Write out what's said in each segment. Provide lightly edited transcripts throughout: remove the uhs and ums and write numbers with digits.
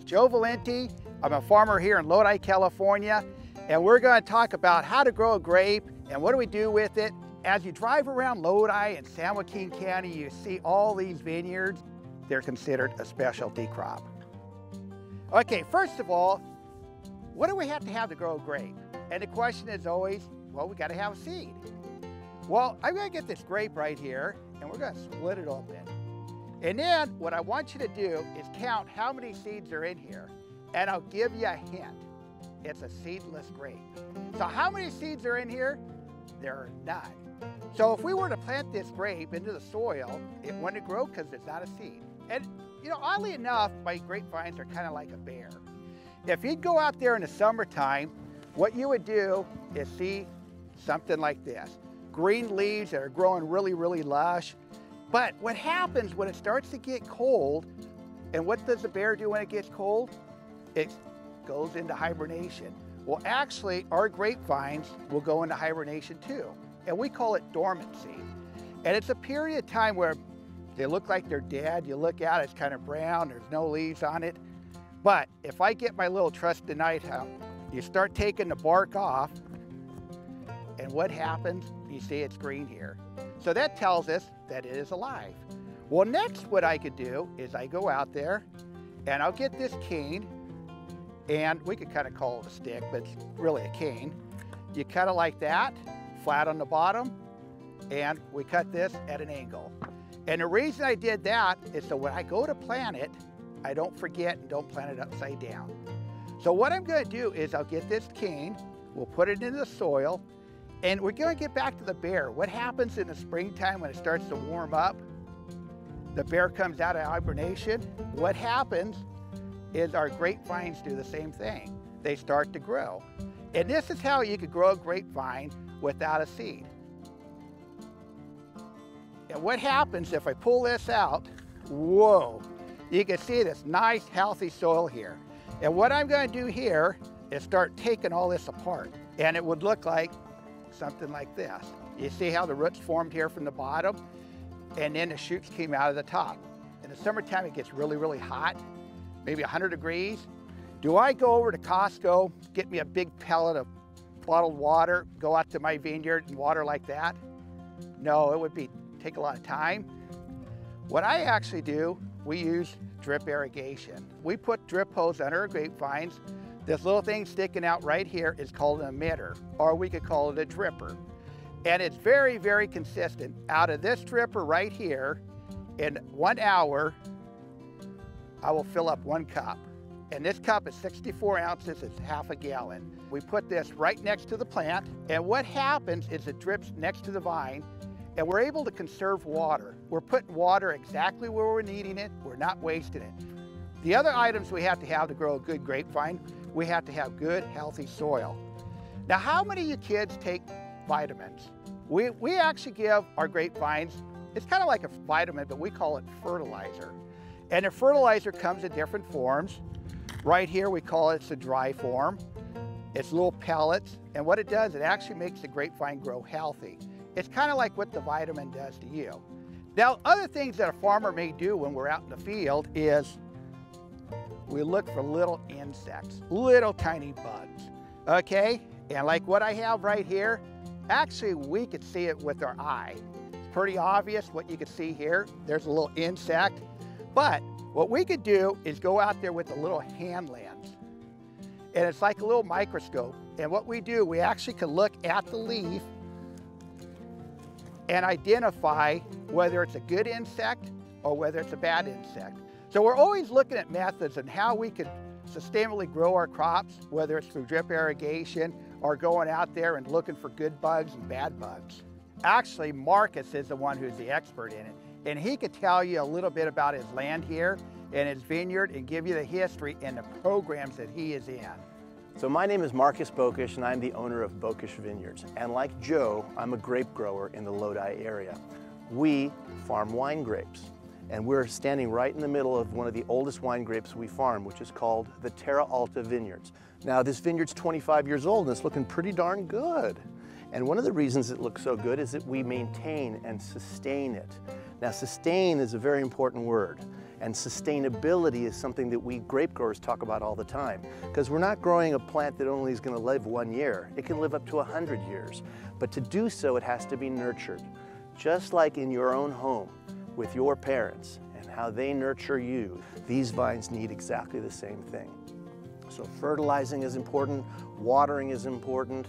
Joe Valenti. I'm a farmer here in Lodi, California, and we're going to talk about how to grow a grape and what do we do with it. As you drive around Lodi and San Joaquin County, you see all these vineyards. They're considered a specialty crop. Okay, first of all, what do we have to grow a grape? And the question is always, well, we got to have a seed. Well, I'm going to get this grape right here, and we're going to split it open. And then what I want you to do is count how many seeds are in here. And I'll give you a hint. It's a seedless grape. So how many seeds are in here? There are none. So if we were to plant this grape into the soil, it wouldn't grow because there's not a seed. And you know, oddly enough, my grapevines are kind of like a bear. If you'd go out there in the summertime, what you would do is see something like this. Green leaves that are growing really, really lush. But what happens when it starts to get cold, and what does the bear do when it gets cold? It goes into hibernation. Well, actually, our grapevines will go into hibernation too. And we call it dormancy. And it's a period of time where they look like they're dead. You look at it, it's kind of brown, there's no leaves on it. But if I get my little trusty knife out, you start taking the bark off, and what happens? You see it's green here. So that tells us that it is alive. Well, next what I could do is I go out there and I'll get this cane, and we could kind of call it a stick, but it's really a cane. You cut it like that, flat on the bottom, and we cut this at an angle. And the reason I did that is so when I go to plant it, I don't forget and don't plant it upside down. So what I'm going to do is I'll get this cane, we'll put it into the soil, and we're going to get back to the bear. What happens in the springtime when it starts to warm up? The bear comes out of hibernation. What happens is our grapevines do the same thing. They start to grow. And this is how you could grow a grapevine without a seed. And what happens if I pull this out? Whoa, you can see this nice healthy soil here. And what I'm going to do here is start taking all this apart. And it would look like something like this. You see how the roots formed here from the bottom, and then the shoots came out of the top. In the summertime, it gets really, really hot, maybe 100 degrees. Do I go over to Costco, get me a big pellet of bottled water, go out to my vineyard and water like that? No, it would take a lot of time. What I actually do, we use drip irrigation. We put drip hose under our grapevines. This little thing sticking out right here is called an emitter, or we could call it a dripper. And it's very, very consistent. Out of this dripper right here, in 1 hour, I will fill up 1 cup. And this cup is 64 ounces, it's half a gallon. We put this right next to the plant, and what happens is it drips next to the vine, and we're able to conserve water. We're putting water exactly where we're needing it, we're not wasting it. The other items we have to grow a good grapevine, we have to have good, healthy soil. Now, how many of you kids take vitamins? We actually give our grapevines, it's kind of like a vitamin, but we call it fertilizer. And the fertilizer comes in different forms. Right here, we call it the dry form. It's little pellets, and what it does, it actually makes the grapevine grow healthy. It's kind of like what the vitamin does to you. Now, other things that a farmer may do when we're out in the field is we look for little insects, little tiny bugs, okay? And like what I have right here, actually we could see it with our eye. It's pretty obvious what you can see here. There's a little insect. But what we could do is go out there with a little hand lens. And it's like a little microscope. And what we do, we actually can look at the leaf and identify whether it's a good insect or whether it's a bad insect. So we're always looking at methods and how we can sustainably grow our crops, whether it's through drip irrigation or going out there and looking for good bugs and bad bugs. Actually, Marcus is the one who's the expert in it, and he could tell you a little bit about his land here and his vineyard and give you the history and the programs that he is in. So my name is Marcus Bokish, and I'm the owner of Bokish Vineyards. And like Joe, I'm a grape grower in the Lodi area. We farm wine grapes. And we're standing right in the middle of one of the oldest wine grapes we farm, which is called the Terra Alta Vineyards. Now, this vineyard's 25 years old and it's looking pretty darn good. And one of the reasons it looks so good is that we maintain and sustain it. Now, sustain is a very important word. And sustainability is something that we grape growers talk about all the time, because we're not growing a plant that only is going to live 1 year. It can live up to 100 years. But to do so, it has to be nurtured. Just like in your own home with your parents and how they nurture you, these vines need exactly the same thing. So fertilizing is important, watering is important,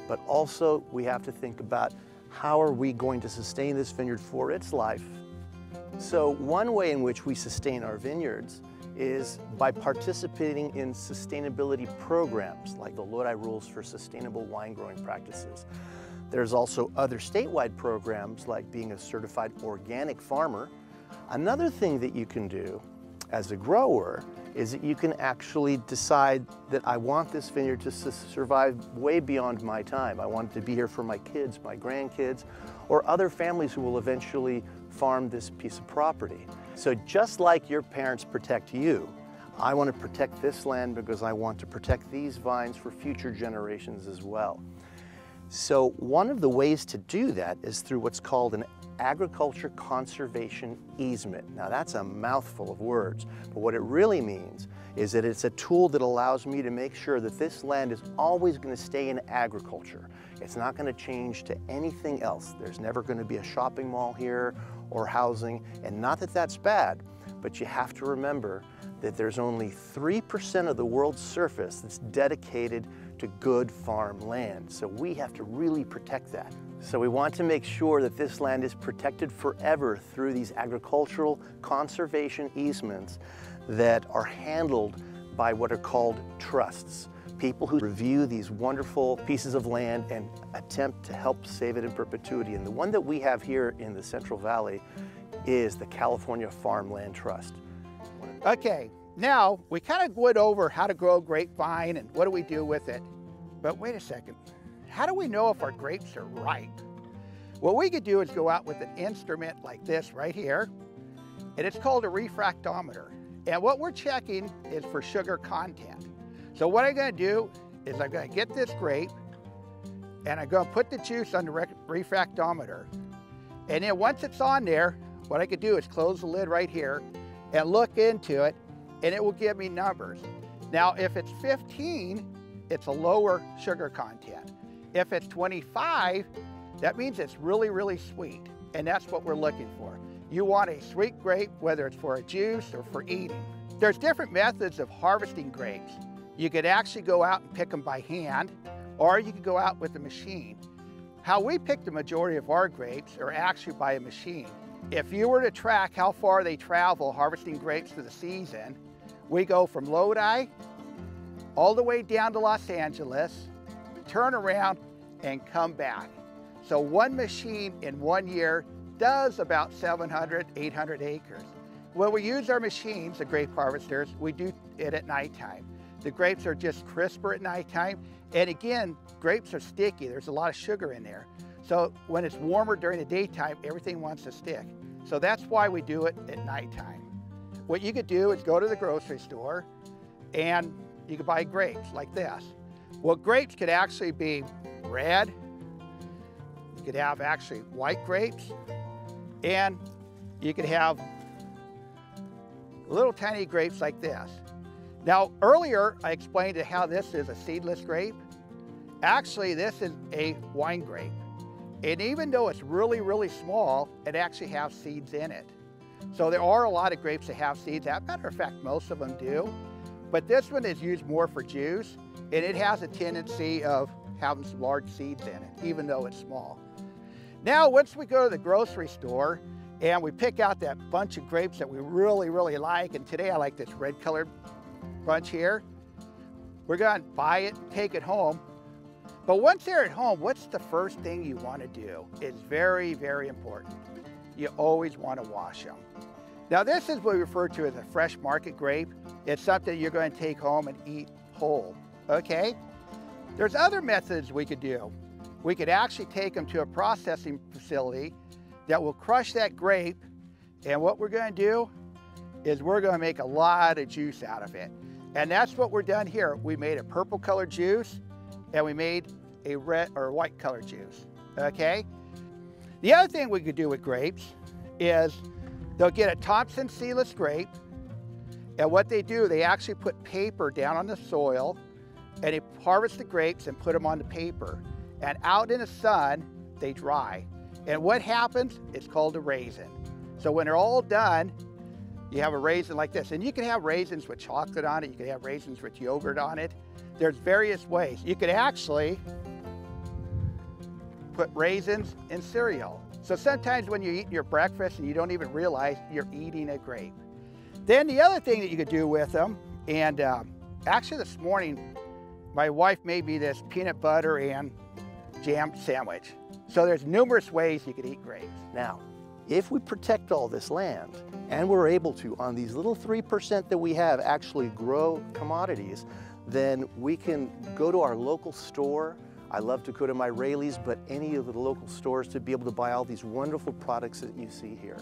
but also we have to think about how are we going to sustain this vineyard for its life. So one way in which we sustain our vineyards is by participating in sustainability programs like the Lodi Rules for Sustainable Wine Growing Practices. There's also other statewide programs like being a certified organic farmer. Another thing that you can do as a grower is that you can actually decide that I want this vineyard to survive way beyond my time. I want it to be here for my kids, my grandkids, or other families who will eventually farm this piece of property. So just like your parents protect you, I want to protect this land because I want to protect these vines for future generations as well. So one of the ways to do that is through what's called an agriculture conservation easement. Now that's a mouthful of words, but what it really means is that it's a tool that allows me to make sure that this land is always going to stay in agriculture. It's not going to change to anything else. There's never going to be a shopping mall here or housing, and not that that's bad, but you have to remember that there's only 3% of the world's surface that's dedicated to good farm land. So we have to really protect that. So we want to make sure that this land is protected forever through these agricultural conservation easements that are handled by what are called trusts. People who review these wonderful pieces of land and attempt to help save it in perpetuity. And the one that we have here in the Central Valley is the California Farmland Trust. Okay, now we kind of went over how to grow a grapevine and what do we do with it. But wait a second, how do we know if our grapes are ripe? What we could do is go out with an instrument like this right here, and it's called a refractometer. And what we're checking is for sugar content. So what I'm going to do is I'm going to get this grape and I'm going to put the juice on the refractometer. And then once it's on there, what I could do is close the lid right here and look into it, and it will give me numbers. Now, if it's 15, it's a lower sugar content. If it's 25, that means it's really, really sweet, and that's what we're looking for. You want a sweet grape, whether it's for a juice or for eating. There's different methods of harvesting grapes. You could actually go out and pick them by hand, or you could go out with a machine. How we pick the majority of our grapes are actually by a machine. If you were to track how far they travel harvesting grapes for the season, we go from Lodi all the way down to Los Angeles, turn around, and come back. So one machine in 1 year does about 700, 800 acres. When we use our machines, the grape harvesters, we do it at nighttime. The grapes are just crisper at nighttime. And again, grapes are sticky. There's a lot of sugar in there. So when it's warmer during the daytime, everything wants to stick. So that's why we do it at nighttime. What you could do is go to the grocery store and you could buy grapes like this. Well, grapes could actually be red. You could have actually white grapes, and you could have little tiny grapes like this. Now, earlier I explained how this is a seedless grape. Actually, this is a wine grape. And even though it's really, really small, it actually has seeds in it. So there are a lot of grapes that have seeds. As a matter of fact, most of them do. But this one is used more for juice, and it has a tendency of having some large seeds in it, even though it's small. Now, once we go to the grocery store and we pick out that bunch of grapes that we really, really like, and today I like this red colored bunch here, we're going to buy it, take it home. But once they're at home, what's the first thing you want to do? It's very, very important. You always want to wash them. Now, this is what we refer to as a fresh market grape. It's something you're going to take home and eat whole, okay? There's other methods we could do. We could actually take them to a processing facility that will crush that grape, and what we're going to do is we're going to make a lot of juice out of it. And that's what we're done here. We made a purple colored juice, and we made a red or white colored juice, okay? The other thing we could do with grapes is They'll get a Thompson seedless grape, and what they do, they actually put paper down on the soil, and they harvest the grapes and put them on the paper. And out in the sun, they dry. And what happens? It's called a raisin. So when they're all done, you have a raisin like this. And you can have raisins with chocolate on it. You can have raisins with yogurt on it. There's various ways. You could actually put raisins in cereal. So sometimes when you're eating your breakfast and you don't even realize you're eating a grape. Then the other thing that you could do with them, and actually this morning, my wife made me this peanut butter and jam sandwich. So there's numerous ways you could eat grapes. Now, if we protect all this land and we're able to, on these little 3% that we have, actually grow commodities, then we can go to our local store. I love to go to my Raley's, but any of the local stores to be able to buy all these wonderful products that you see here.